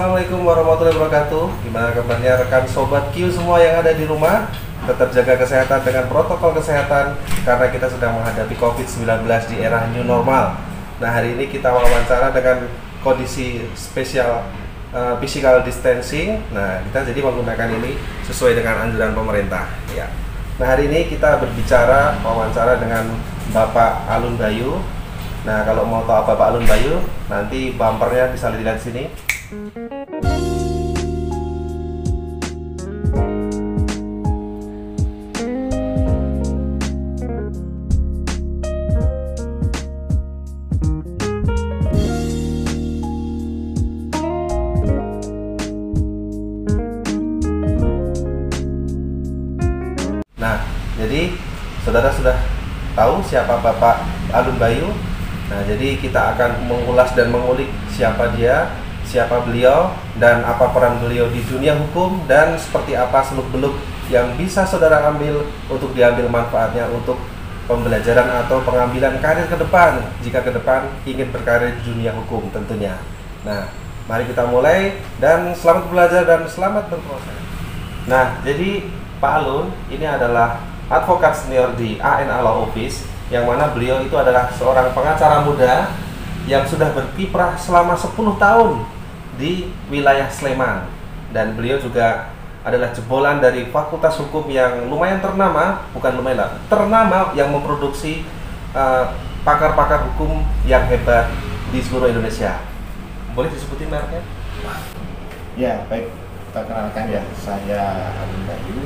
Assalamualaikum warahmatullahi wabarakatuh. Gimana kabarnya rekan sobat Q semua yang ada di rumah? Tetap jaga kesehatan dengan protokol kesehatan karena kita sedang menghadapi COVID-19 di era new normal. Nah, hari ini kita wawancara dengan kondisi spesial physical distancing. Nah, kita jadi menggunakan ini sesuai dengan anjuran pemerintah ya. Nah, hari ini kita berbicara wawancara dengan Bapak Alun Bayu. Nah, kalau mau tahu apa Pak Alun Bayu, nanti bumpernya bisa dilihat di sini. Nah, jadi saudara sudah tahu siapa Bapak Alun Bayu. Nah, jadi kita akan mengulas dan mengulik siapa dia, siapa beliau, dan apa peran beliau di dunia hukum, dan seperti apa seluk-beluk yang bisa saudara ambil untuk diambil manfaatnya untuk pembelajaran atau pengambilan karir ke depan, jika ke depan ingin berkarir di dunia hukum tentunya. Nah, mari kita mulai, dan selamat belajar dan selamat berproses. Nah, jadi Pak Alun ini adalah advokat senior di ANA Law Office, yang mana beliau itu adalah seorang pengacara muda yang sudah berkiprah selama 10 tahun di wilayah Sleman, dan beliau juga adalah jebolan dari Fakultas Hukum yang lumayan ternama, bukan lumayan lah, ternama, yang memproduksi pakar-pakar hukum yang hebat di seluruh Indonesia. Boleh disebutin mereknya? Ya, baik, kita kenalkan ya, saya Alun Bayu.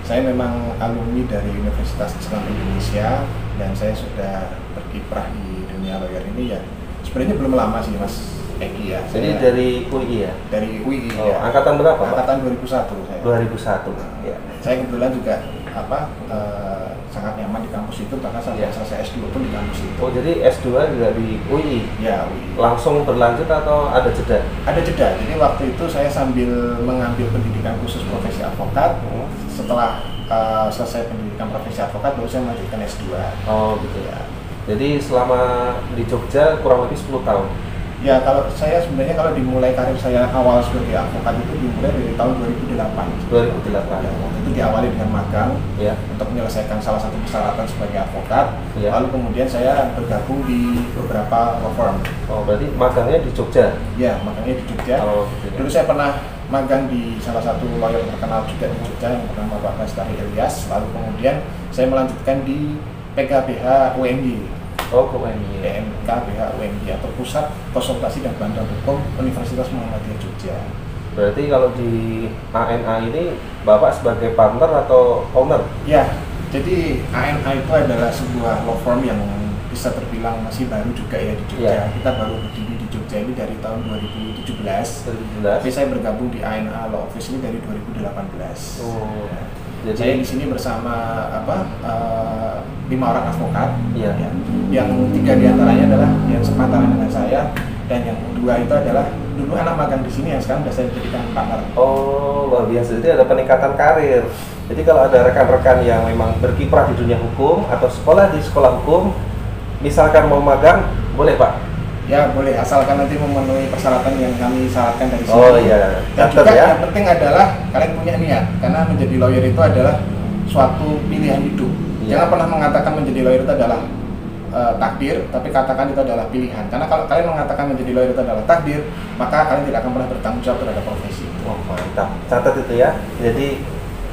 Saya memang alumni dari Universitas Islam Indonesia, dan saya sudah berkiprah di dunia lawyer ini ya. Sebenarnya belum lama sih Mas Eki ya. Jadi dari UI ya? Dari UI Oh, ya. angkatan berapa? Angkatan 2001 saya. 2001 ya. Saya kebetulan juga sangat nyaman di kampus itu, bahkan sampai selesai S2 pun di kampus itu. Oh, jadi S2 juga di UI? Ya, UI. Langsung berlanjut atau ada jeda? Ada jeda, jadi waktu itu saya sambil mengambil pendidikan khusus profesi advokat. Setelah selesai pendidikan profesi advokat, baru saya melanjutkan S2. Oh gitu ya. Jadi selama di Jogja kurang lebih 10 tahun? Ya, kalau saya sebenarnya kalau dimulai karir saya awal sebagai advokat itu dimulai dari tahun 2008. 2008. Ya, waktu itu diawali dengan magang ya, untuk menyelesaikan salah satu persyaratan sebagai advokat. Ya. Lalu kemudian saya bergabung di beberapa law firm. Oh, berarti magangnya di Jogja? Ya, magangnya di Jogja. Oh, gitu ya. Dulu saya pernah magang di salah satu lawyer terkenal juga di Jogja yang bernama Pak Lestari Ilyas. Lalu kemudian saya melanjutkan di PKBH UMY. Oh, ke UMY. PKBH UMY atau Pusat Konsultasi dan Bantuan Hukum Universitas Muhammadiyah Jogja. Berarti kalau di ANA ini Bapak sebagai partner atau owner? Ya, jadi ANA itu adalah sebuah law firm yang bisa terbilang masih baru juga ya di Jogja. Ya. Kita baru berdiri di Jogja ini dari tahun 2017. 2017. Tapi saya bergabung di ANA Law Office ini dari 2018. Oh. Ya. Jadi Saya di sini bersama 5 orang advokat, Iya. ya, yang 3 diantaranya adalah yang sepantaran dengan saya, dan yang 2 itu adalah dulu anak magang di sini yang sekarang sudah saya jadikan partner. Oh, luar biasa. Jadi ada peningkatan karir. Jadi kalau ada rekan-rekan yang memang berkiprah di dunia hukum atau sekolah di sekolah hukum, misalkan mau magang, boleh Pak? Ya boleh, asalkan nanti memenuhi persyaratan yang kami syaratkan dari sini. Oh iya, Dan catat juga ya. yang penting adalah kalian punya niat, karena menjadi lawyer itu adalah suatu pilihan hidup. Iya. Jangan pernah mengatakan menjadi lawyer itu adalah takdir, tapi katakan itu adalah pilihan. Karena kalau kalian mengatakan menjadi lawyer itu adalah takdir, maka kalian tidak akan pernah bertanggung jawab terhadap profesi itu. Oh, mantap. Catat itu ya. Jadi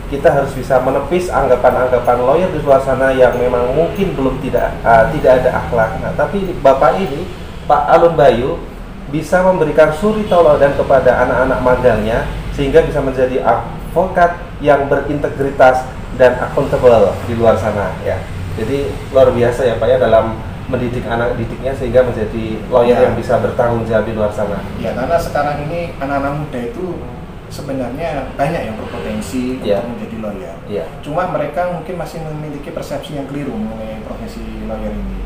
kita harus bisa menepis anggapan-anggapan lawyer di luar sana yang memang mungkin belum tidak ada akhlak. Nah, tapi Bapak ini, Pak Alun Bayu, bisa memberikan suri tauladan kepada anak-anak magangnya sehingga bisa menjadi advokat yang berintegritas dan akuntabel di luar sana ya. Jadi luar biasa ya Pak ya dalam mendidik anak didiknya sehingga menjadi lawyer yang bisa bertanggung jawab di luar sana. Ya, karena sekarang ini anak-anak muda itu sebenarnya banyak yang berpotensi untuk menjadi lawyer. Cuma mereka mungkin masih memiliki persepsi yang keliru mengenai profesi lawyer ini.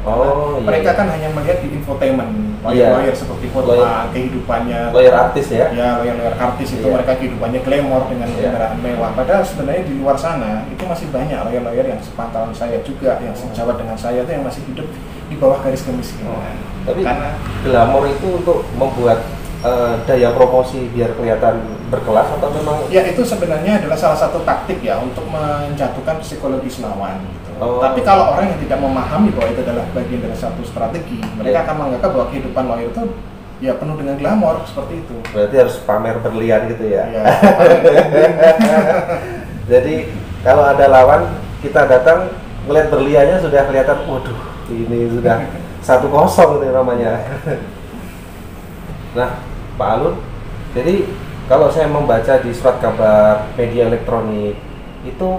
Mereka kan hanya melihat di infotainment lawyer seperti khotbah, kehidupannya lawyer artis ya. Ya, lawyer artis itu mereka kehidupannya glamor dengan kendaraan mewah. Padahal sebenarnya di luar sana itu masih banyak lawyer yang sepantaran saya juga, yang sejawat dengan saya itu yang masih hidup di bawah garis kemiskinan. Tapi karena glamor itu untuk membuat daya promosi biar kelihatan berkelas atau memang? Ya itu sebenarnya adalah salah satu taktik ya untuk menjatuhkan psikologis lawan gitu. Tapi kalau orang yang tidak memahami bahwa itu adalah bagian dari satu strategi, mereka akan menganggap bahwa kehidupan lawyer itu ya penuh dengan glamor seperti itu. Berarti harus pamer berlian gitu ya? Ya. Jadi kalau ada lawan, kita datang melihat berliannya sudah kelihatan, waduh ini sudah 1-0 itu namanya. Nah Pak Alun, jadi kalau saya membaca di surat kabar media elektronik itu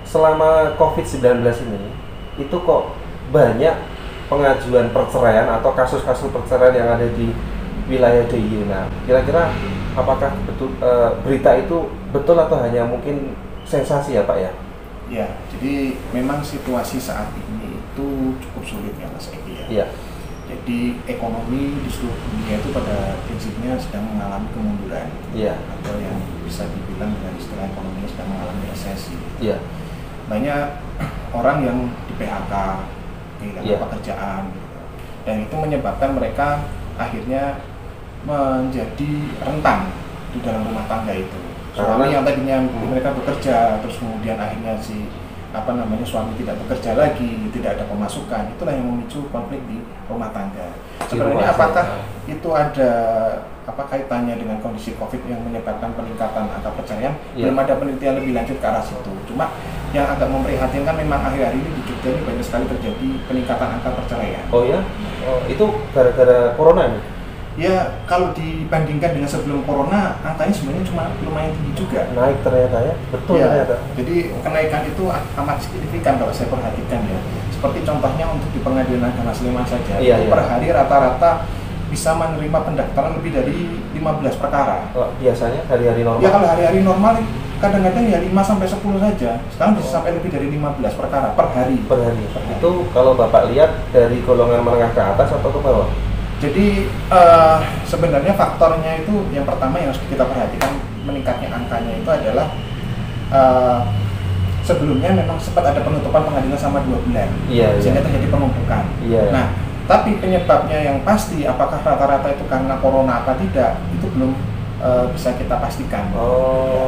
selama COVID-19 ini itu kok banyak pengajuan perceraian atau kasus-kasus perceraian yang ada di wilayah DIY. Nah, kira-kira apakah betul berita itu betul atau hanya mungkin sensasi ya Pak ya? Ya, jadi memang situasi saat ini itu cukup sulit ya Mas Eki ya. Iya. Jadi ekonomi di seluruh dunia itu pada prinsipnya sedang mengalami kemunduran. Iya. Atau yang bisa dibilang dengan istilah ekonominya sedang mengalami resesi. Iya. Banyak orang yang di PHK, kehilangan pekerjaan, dan itu menyebabkan mereka akhirnya menjadi rentan di dalam rumah tangga itu. Suami yang tadinya mereka bekerja, terus kemudian akhirnya suami tidak bekerja lagi, tidak ada pemasukan, itulah yang memicu konflik di rumah tangga. Sebenarnya apakah itu ada kaitannya dengan kondisi COVID yang menyebabkan peningkatan angka perceraian? Belum ada penelitian lebih lanjut ke arah situ. Cuma yang agak memprihatinkan memang akhir-akhir ini di Jogja ini banyak sekali terjadi peningkatan angka perceraian. Oh ya? Itu gara-gara corona nih? Ya, kalau dibandingkan dengan sebelum corona, angkanya sebenarnya cuma lumayan tinggi juga. Naik ternyata ya? Betul ya, ternyata. Jadi kenaikan itu amat signifikan kalau saya perhatikan ya. Seperti contohnya untuk di Pengadilan Agama Sleman saja, per hari rata-rata bisa menerima pendaftaran lebih dari 15 perkara. Biasanya hari-hari normal? Ya, kalau hari-hari normal kadang-kadang ya 5-10 saja. Sekarang bisa sampai lebih dari 15 perkara per hari. Per hari. Itu kalau Bapak lihat dari golongan menengah ke atas atau ke bawah? Jadi sebenarnya faktornya itu yang pertama yang harus kita perhatikan meningkatnya angkanya itu adalah sebelumnya memang sempat ada penutupan pengadilan sama 2 bulan, sehingga terjadi penumpukan. Nah, tapi penyebabnya yang pasti apakah rata-rata itu karena corona apa tidak itu belum bisa kita pastikan.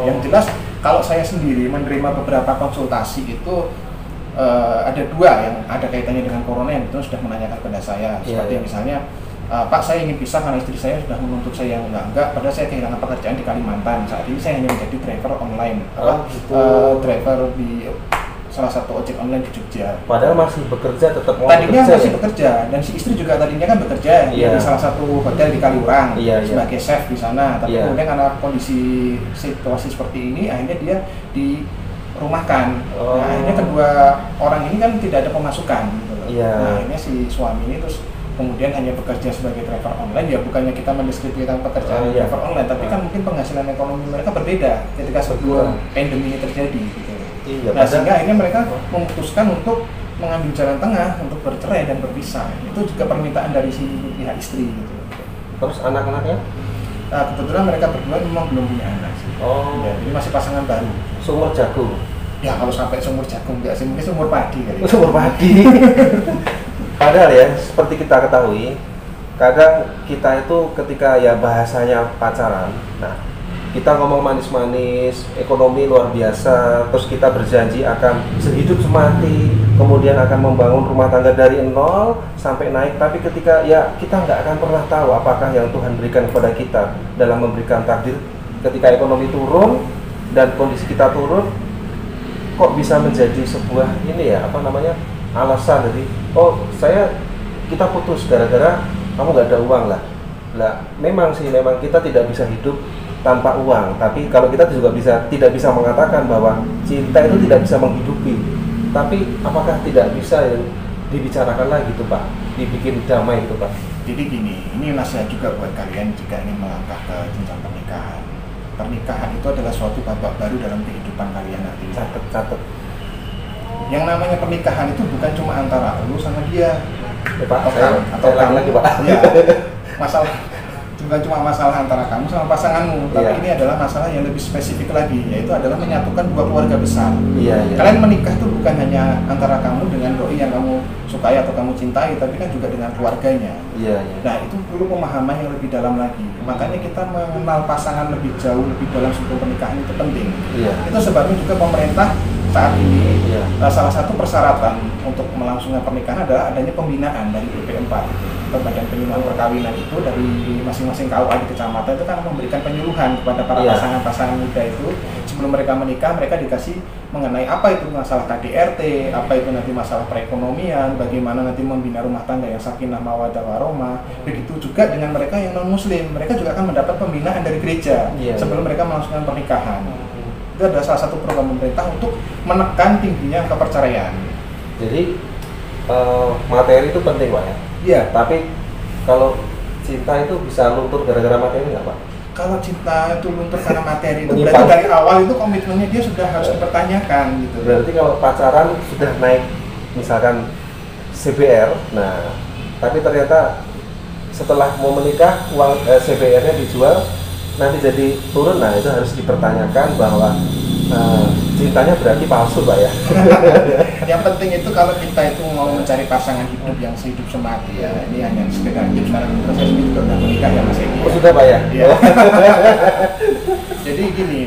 Yang jelas kalau saya sendiri menerima beberapa konsultasi itu ada 2 yang ada kaitannya dengan corona yang itu sudah menanyakan kepada saya, seperti misalnya Pak, saya ingin pisah karena istri saya sudah menuntut saya yang enggak, padahal saya kehilangan pekerjaan di Kalimantan. Saat ini saya hanya menjadi driver online, driver di salah satu ojek online di Jogja. Padahal masih bekerja, tetap mau tadinya bekerja, masih bekerja, dan si istri juga tadinya kan bekerja di salah satu hotel di Kaliurang sebagai chef di sana. Tapi kemudian karena kondisi situasi seperti ini, akhirnya dia dirumahkan. Nah, akhirnya kedua orang ini kan tidak ada pemasukan. Gitu. Nah, akhirnya si suami ini terus kemudian hanya bekerja sebagai driver online. Ya bukannya kita mendeskripsikan pekerjaan driver online, tapi kan mungkin penghasilan ekonomi mereka berbeda ketika sebelum pandemi ini terjadi gitu. Nah, sehingga akhirnya mereka memutuskan untuk mengambil jalan tengah untuk bercerai dan berpisah. Itu juga permintaan dari si pihak istri gitu. Terus anak-anaknya? Nah, kebetulan mereka berdua memang belum punya anak sih. Jadi masih pasangan baru. Sumur jagung? Ya kalau sampai sumur jagung enggak sih, mungkin sumur padi kali. Sumur padi. Padahal ya, seperti kita ketahui, kadang kita itu ketika ya bahasanya pacaran, nah kita ngomong manis-manis, ekonomi luar biasa, terus kita berjanji akan sehidup semati, kemudian akan membangun rumah tangga dari 0 sampai naik, tapi ketika ya kita nggak akan pernah tahu apakah yang Tuhan berikan kepada kita dalam memberikan takdir. Ketika ekonomi turun dan kondisi kita turun, kok bisa menjadi sebuah alasan dari kita putus gara-gara kamu nggak ada uang lah. Memang kita tidak bisa hidup tanpa uang, tapi kalau kita juga tidak bisa mengatakan bahwa cinta itu tidak bisa menghidupi. Tapi apakah tidak bisa dibicarakan lagi tuh Pak, dibikin damai itu Pak? Jadi gini, ini nasihat juga buat kalian jika ingin melangkah ke jenjang pernikahan. Pernikahan itu adalah suatu babak baru dalam kehidupan kalian nanti. Catat. Yang namanya pernikahan itu bukan cuma antara lu sama dia. Pak, saya lagi Pak. Ya, masalah bukan cuma masalah antara kamu sama pasanganmu, tapi ini adalah masalah yang lebih spesifik lagi, yaitu adalah menyatukan dua keluarga besar. Kalian menikah tuh bukan hanya antara kamu dengan doi yang kamu sukai atau kamu cintai, tapi kan juga dengan keluarganya. Nah, itu perlu pemahaman yang lebih dalam lagi. Makanya kita mengenal pasangan lebih jauh, lebih dalam sebelum pernikahan itu penting. Itu sebabnya juga pemerintah saat ini salah satu persyaratan untuk melangsungkan pernikahan adalah adanya pembinaan dari BP4 atau Badan Penyuluhan Perkawinan itu dari masing-masing KUA di kecamatan itu kan memberikan penyuluhan kepada para pasangan-pasangan muda itu sebelum mereka menikah. Mereka dikasih mengenai apa itu masalah KDRT, apa itu nanti masalah perekonomian, bagaimana nanti membina rumah tangga yang sakinah mawaddah warahmah. Begitu juga dengan mereka yang non muslim, mereka juga akan mendapat pembinaan dari gereja sebelum mereka melangsungkan pernikahan. Itu adalah salah satu program pemerintah untuk menekan tingginya angka perceraian. Jadi materi itu penting, Pak ya? Iya. Tapi kalau cinta itu bisa luntur gara-gara materi nggak, Pak? Kalau cinta itu luntur karena materi itu berarti dari awal itu komitmennya dia sudah harus dipertanyakan gitu. Berarti kalau pacaran sudah naik misalkan CBR, nah tapi ternyata setelah mau menikah uang CBR-nya dijual nanti jadi turun, nah itu harus dipertanyakan bahwa cintanya berarti palsu, Pak ya. Yang penting itu kalau kita itu mau mencari pasangan hidup yang sehidup semati ya, ini hanya sekedar tips karena proses ini juga udah menikah ya Mas Egi. Oh sudah, Pak ya? Iya. Jadi gini,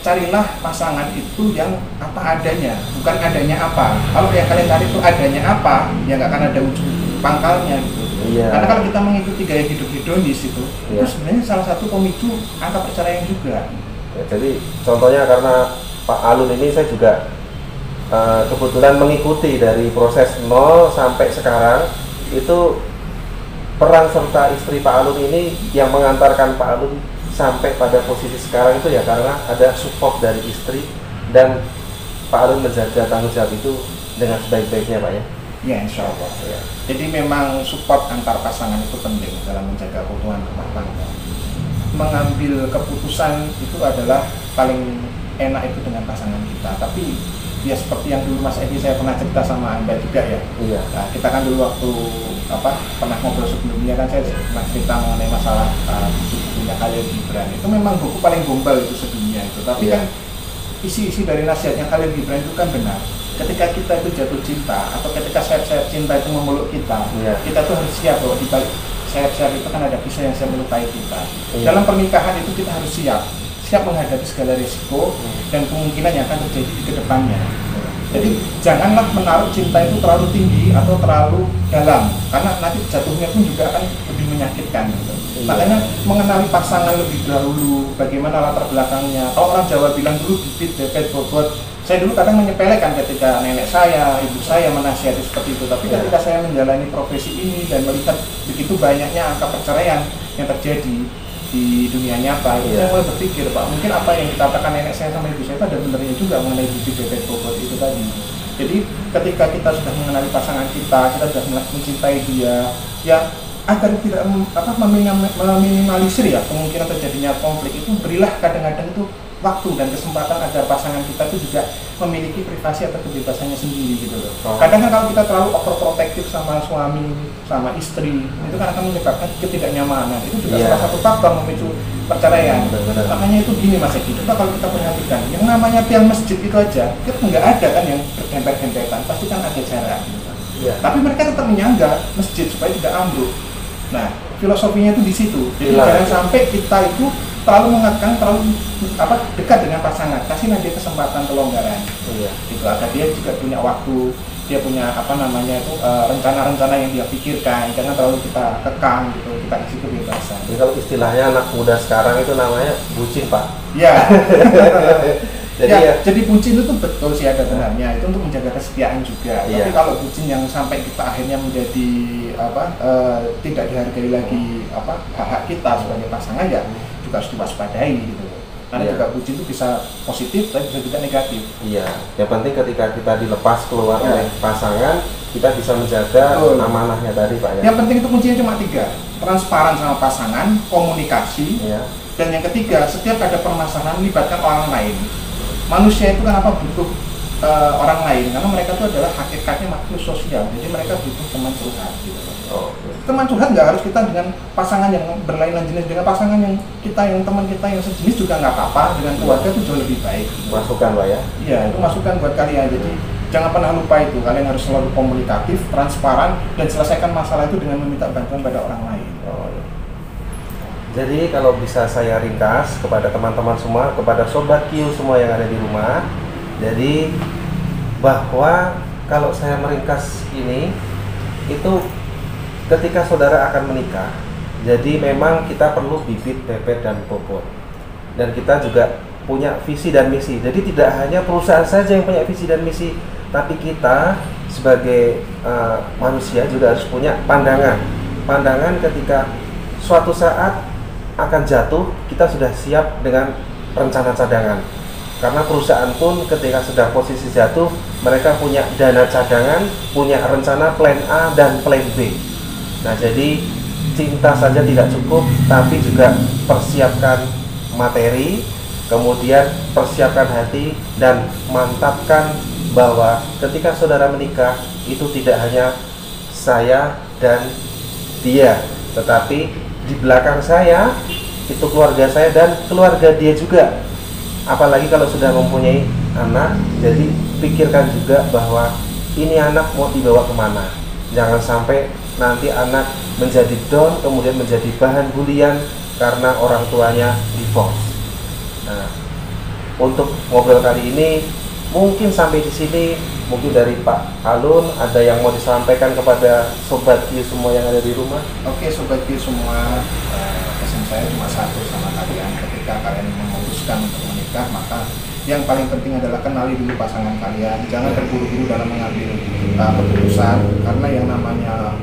carilah pasangan itu yang apa adanya, bukan adanya apa. Kalau yang kalian cari itu adanya apa, ya nggak akan ada ujung pangkalnya gitu. Karena kalau kita mengikuti gaya hidup hedonis itu sebenarnya salah satu pemicu angka perceraian juga. Jadi contohnya karena Pak Alun ini saya juga kebetulan mengikuti dari proses 0 sampai sekarang. Itu peran serta istri Pak Alun ini yang mengantarkan Pak Alun sampai pada posisi sekarang itu ya karena ada support dari istri dan Pak Alun menjaga tanggung jawab itu dengan sebaik-baiknya, Pak ya. Ya, insya Allah. Jadi memang support antar pasangan itu penting dalam menjaga keutuhan rumah tangga. Mengambil keputusan itu adalah paling enak itu dengan pasangan kita. Tapi ya seperti yang dulu Mas Edi saya pernah cerita sama Anda juga ya. Nah, kita kan dulu waktu pernah ngobrol sebelumnya kan saya pernah cerita mengenai masalah bukunya Khalil Gibran. Itu memang buku paling gombal itu sedunia itu. Tapi kan isi-isi dari nasihatnya Khalil Gibran itu kan benar. Ketika kita itu jatuh cinta atau ketika sayap-sayap cinta itu memeluk kita, kita tuh harus siap bahwa di balik sayap-sayap itu kan ada pisau yang siap melukai kita. Dalam pernikahan itu kita harus siap menghadapi segala risiko dan kemungkinan yang akan terjadi di kedepannya. Jadi janganlah menaruh cinta itu terlalu tinggi atau terlalu dalam, karena nanti jatuhnya pun juga akan lebih menyakitkan. Makanya mengenali pasangan lebih dahulu, bagaimana latar belakangnya. Kalau orang Jawa bilang dulu bibit, bebet, bobot. Saya dulu kadang menyepelekan ketika nenek saya, ibu saya menasihati seperti itu. Tapi ketika saya menjalani profesi ini dan melihat begitu banyaknya angka perceraian yang terjadi di dunia nyata, saya mulai berpikir, Pak, mungkin apa yang dikatakan nenek saya sama ibu saya itu ada benernya juga mengenai bibit, bebet, bobot itu tadi. Jadi ketika kita sudah mengenali pasangan kita sudah mencintai dia, ya agar tidak meminimalisir ya kemungkinan terjadinya konflik itu, berilah kadang-kadang itu waktu dan kesempatan agar pasangan kita itu juga memiliki privasi atau kebebasannya sendiri gitu loh. Kadang kan kalau kita terlalu overprotective sama suami, sama istri, itu kan akan menyebabkan ketidaknyamanan. Itu juga salah satu faktor memicu perceraian. Makanya itu gini Mas Egi, coba kalau kita perhatikan, yang namanya tiang masjid itu aja, itu nggak ada kan yang berdempet-dempetan, pasti kan ada jarak. Tapi mereka tetap menyangga masjid supaya tidak ambruk. Nah, filosofinya itu di situ. Jadi jangan sampai kita itu terlalu mengatakan terlalu dekat dengan pasangan, kasih nanti kesempatan kelonggaran. Itu agar dia juga punya waktu, dia punya rencana-rencana yang dia pikirkan, jangan terlalu kita kekang gitu, kita kasih kebebasan. Jadi kalau istilahnya anak muda sekarang itu namanya bucin, Pak. Jadi bucin itu betul sih ada benarnya, itu untuk menjaga kesetiaan juga. Tapi kalau bucin yang sampai kita akhirnya menjadi tidak dihargai lagi hak kita sebagai pasangan, ya juga harus diwaspadai gitu. Karena juga bucin itu bisa positif tapi bisa juga negatif. Yang penting ketika kita dilepas keluar oleh pasangan, kita bisa menjaga amanahnya tadi, Pak ya. Yang penting itu kuncinya cuma 3, transparan sama pasangan, komunikasi, dan yang ketiga, setiap ada permasalahan libatkan orang lain. Manusia itu kan butuh orang lain, karena mereka itu adalah hakikatnya makhluk sosial, jadi mereka butuh teman curhat gitu. Teman curhat nggak harus kita dengan pasangan yang berlainan jenis, dengan pasangan yang teman kita yang sejenis juga nggak apa-apa, dengan keluarga itu jauh lebih baik. Masukan Pak ya? Iya, itu masukan buat kalian. Jadi jangan pernah lupa itu, kalian harus selalu komunikatif, transparan, dan selesaikan masalah itu dengan meminta bantuan pada orang lain. Jadi kalau bisa saya ringkas kepada teman-teman semua, kepada Sobat Q semua yang ada di rumah, jadi bahwa kalau saya meringkas ini, itu ketika saudara akan menikah, jadi memang kita perlu bibit, bebet, dan bobot. Dan kita juga punya visi dan misi. Jadi tidak hanya perusahaan saja yang punya visi dan misi, tapi kita sebagai manusia juga harus punya pandangan. Pandangan ketika suatu saat akan jatuh, kita sudah siap dengan rencana cadangan. Karena perusahaan pun ketika sudah posisi jatuh, mereka punya dana cadangan, punya rencana plan A dan plan B. Nah, jadi cinta saja tidak cukup, tapi juga persiapkan materi, kemudian persiapkan hati, dan mantapkan bahwa ketika saudara menikah, itu tidak hanya saya dan dia, tetapi di belakang saya itu keluarga saya dan keluarga dia juga. Apalagi kalau sudah mempunyai anak, jadi pikirkan juga bahwa ini anak mau dibawa kemana. Jangan sampai nanti anak menjadi down, kemudian menjadi bahan bulian karena orang tuanya divorce. Nah, untuk ngobrol kali ini mungkin sampai di sini. Mungkin dari Pak Alun ada yang mau disampaikan kepada Sobat Q semua yang ada di rumah. Oke, Sobat Q semua, pesan saya cuma satu sama kalian. Ketika kalian memutuskan untuk menikah, maka yang paling penting adalah kenali dulu pasangan kalian. Jangan terburu-buru dalam mengambil keputusan, karena yang namanya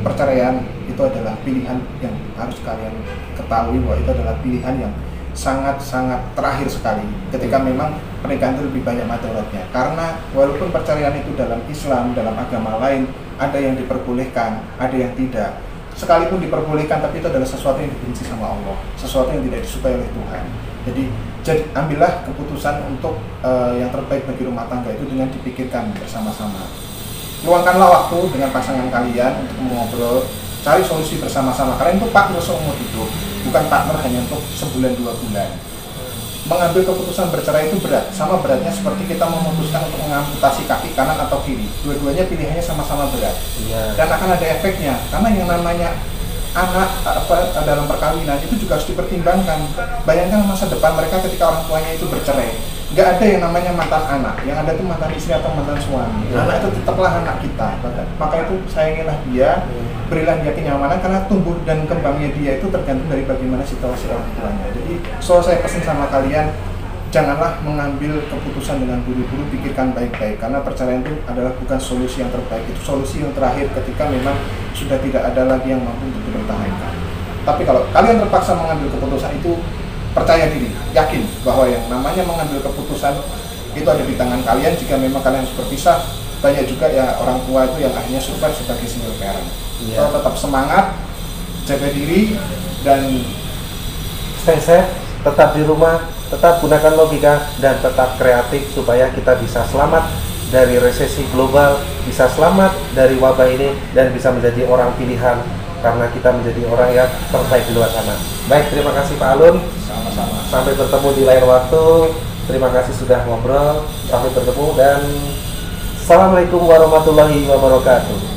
perceraian itu adalah pilihan yang harus kalian ketahui bahwa itu adalah pilihan yang sangat-sangat terakhir sekali, ketika memang pernikahan itu lebih banyak madharatnya. Karena walaupun perceraian itu dalam Islam, dalam agama lain, ada yang diperbolehkan, ada yang tidak. Sekalipun diperbolehkan, tapi itu adalah sesuatu yang dibenci sama Allah, sesuatu yang tidak disukai oleh Tuhan. Jadi ambillah keputusan untuk yang terbaik bagi rumah tangga itu dengan dipikirkan bersama-sama. Luangkanlah waktu dengan pasangan kalian untuk mengobrol, cari solusi bersama-sama. Kalian itu partner seumur hidup, bukan partner hanya untuk sebulan 2 bulan. Mengambil keputusan bercerai itu berat, sama beratnya seperti kita memutuskan untuk mengamputasi kaki kanan atau kiri. Dua-duanya pilihannya sama-sama berat. Dan akan ada efeknya, karena yang namanya anak dalam perkawinan itu juga harus dipertimbangkan. Bayangkan masa depan mereka ketika orang tuanya itu bercerai. Nggak ada yang namanya mantan anak, yang ada itu mantan istri atau mantan suami. Anak itu tetaplah anak kita. Maka itu sayangilah dia, berilah dia kenyamanan, karena tumbuh dan kembangnya dia itu tergantung dari bagaimana situasi orang tuanya. Jadi saya pesan sama kalian, janganlah mengambil keputusan dengan buru-buru, pikirkan baik-baik, karena perceraian itu adalah bukan solusi yang terbaik, itu solusi yang terakhir ketika memang sudah tidak ada lagi yang mampu untuk dipertahankan. Tapi kalau kalian terpaksa mengambil keputusan itu, percaya diri, yakin bahwa yang namanya mengambil keputusan itu ada di tangan kalian. Jika memang kalian harus berpisah, banyak juga ya orang tua itu yang akhirnya survive sebagai single parent. So, tetap semangat, jaga diri, dan stay safe, tetap di rumah, tetap gunakan logika, dan tetap kreatif supaya kita bisa selamat dari resesi global, bisa selamat dari wabah ini, dan bisa menjadi orang pilihan karena kita menjadi orang yang terbaik di luar sana. Baik, terima kasih Pak Alun. Sama-sama. Sampai bertemu di lain waktu. Terima kasih sudah ngobrol. Sampai bertemu dan Assalamualaikum warahmatullahi wabarakatuh.